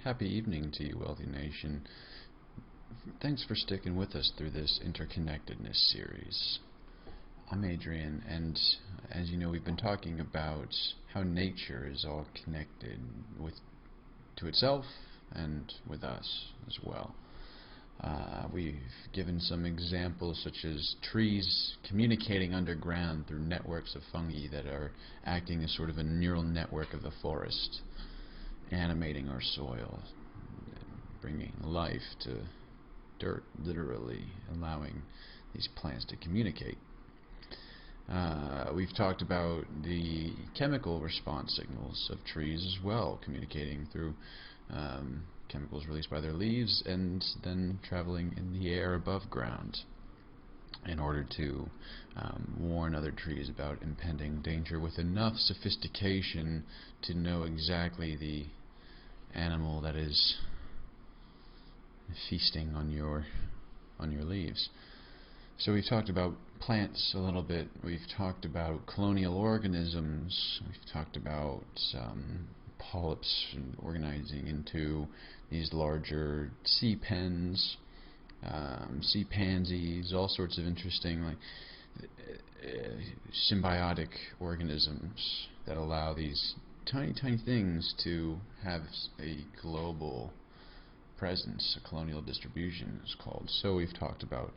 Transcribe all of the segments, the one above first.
Happy evening to you, Wealthy Nation. Thanks for sticking with us through this Interconnectedness series. I'm Adrian, and as you know, we've been talking about how nature is all connected to itself and with us as well. We've given some examples such as trees communicating underground through networks of fungi that are acting as sort of a neural network of the forest, animating our soil, bringing life to dirt, literally allowing these plants to communicate. We've talked about the chemical response signals of trees as well, communicating through chemicals released by their leaves and then traveling in the air above ground in order to warn other trees about impending danger with enough sophistication to know exactly the animal that is feasting on your leaves. So we've talked about plants a little bit. We've talked about colonial organisms. We've talked about polyps organizing into these larger sea pens, sea pansies, all sorts of interesting symbiotic organisms that allow these tiny things to have a global presence. A colonial distribution is called. So we've talked about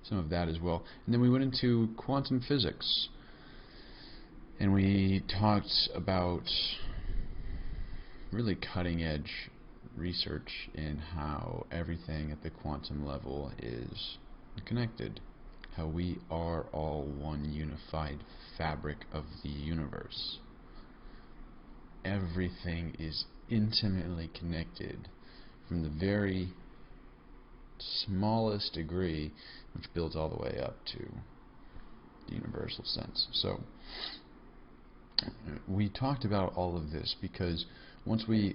some of that as well. And then we went into quantum physics, and we talked about really cutting edge research in how everything at the quantum level is connected, how we are all one unified fabric of the universe. Everything is intimately connected from the very smallest degree, which builds all the way up to the universal sense. So we talked about all of this because once we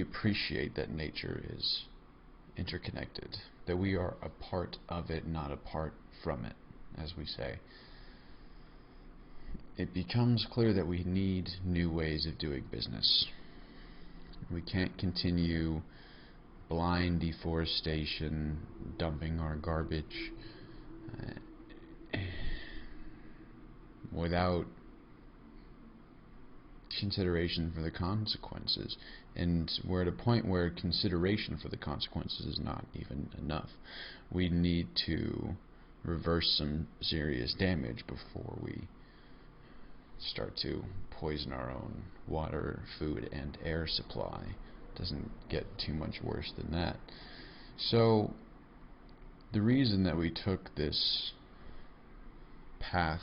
appreciate that nature is interconnected, that we are a part of it, not apart from it, as we say, it becomes clear that we need new ways of doing business. We can't continue blind deforestation, dumping our garbage without consideration for the consequences. And we're at a point where consideration for the consequences is not even enough. We need to reverse some serious damage before we start to poison our own water, food, and air supply. Doesn't get too much worse than that. So the reason that we took this path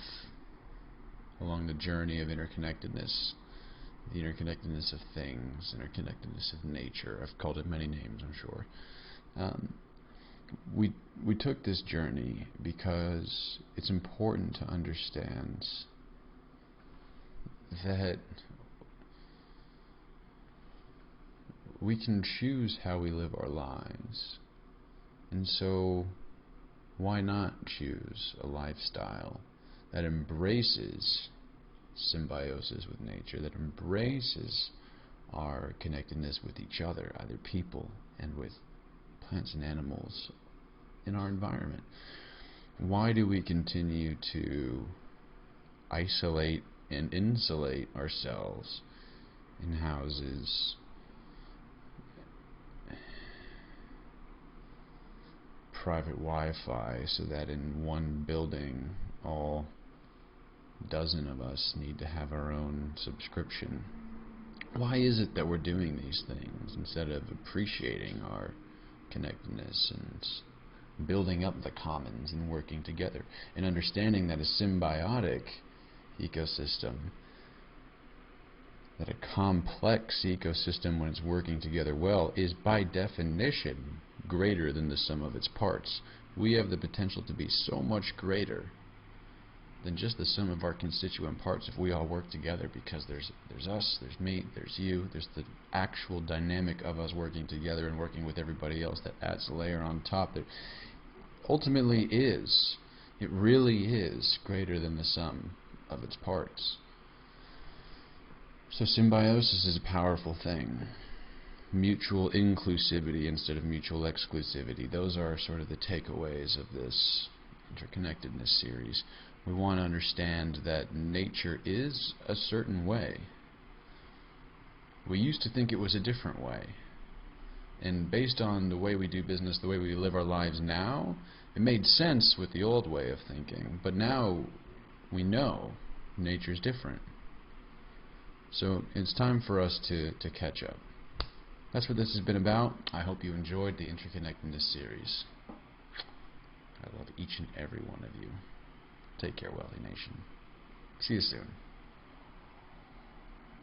along the journey of interconnectedness, the interconnectedness of things, interconnectedness of nature, I've called it many names, I'm sure. We took this journey because it's important to understand that we can choose how we live our lives. And so why not choose a lifestyle that embraces symbiosis with nature, that embraces our connectedness with each other, either people and with plants and animals in our environment? Why do we continue to isolate and insulate ourselves in houses, private Wi-Fi, so that in one building all dozen of us need to have our own subscription? Why is it that we're doing these things instead of appreciating our connectedness and building up the commons and working together and understanding that a symbiotic ecosystem, that a complex ecosystem, when it's working together well, is by definition greater than the sum of its parts? We have the potential to be so much greater than just the sum of our constituent parts if we all work together, because there's us, there's me, there's you, there's the actual dynamic of us working together and working with everybody else that adds a layer on top that ultimately it really is greater than the sum of its parts. So symbiosis is a powerful thing. mutual inclusivity instead of mutual exclusivity. Those are sort of the takeaways of this interconnectedness series. We want to understand that nature is a certain way. We used to think it was a different way. And based on the way we do business, the way we live our lives now, it made sense with the old way of thinking. But now we know nature's different. So it's time for us to catch up. That's what this has been about. I hope you enjoyed the Interconnectedness series. I love each and every one of you. Take care, Wealthy Nation. See you soon.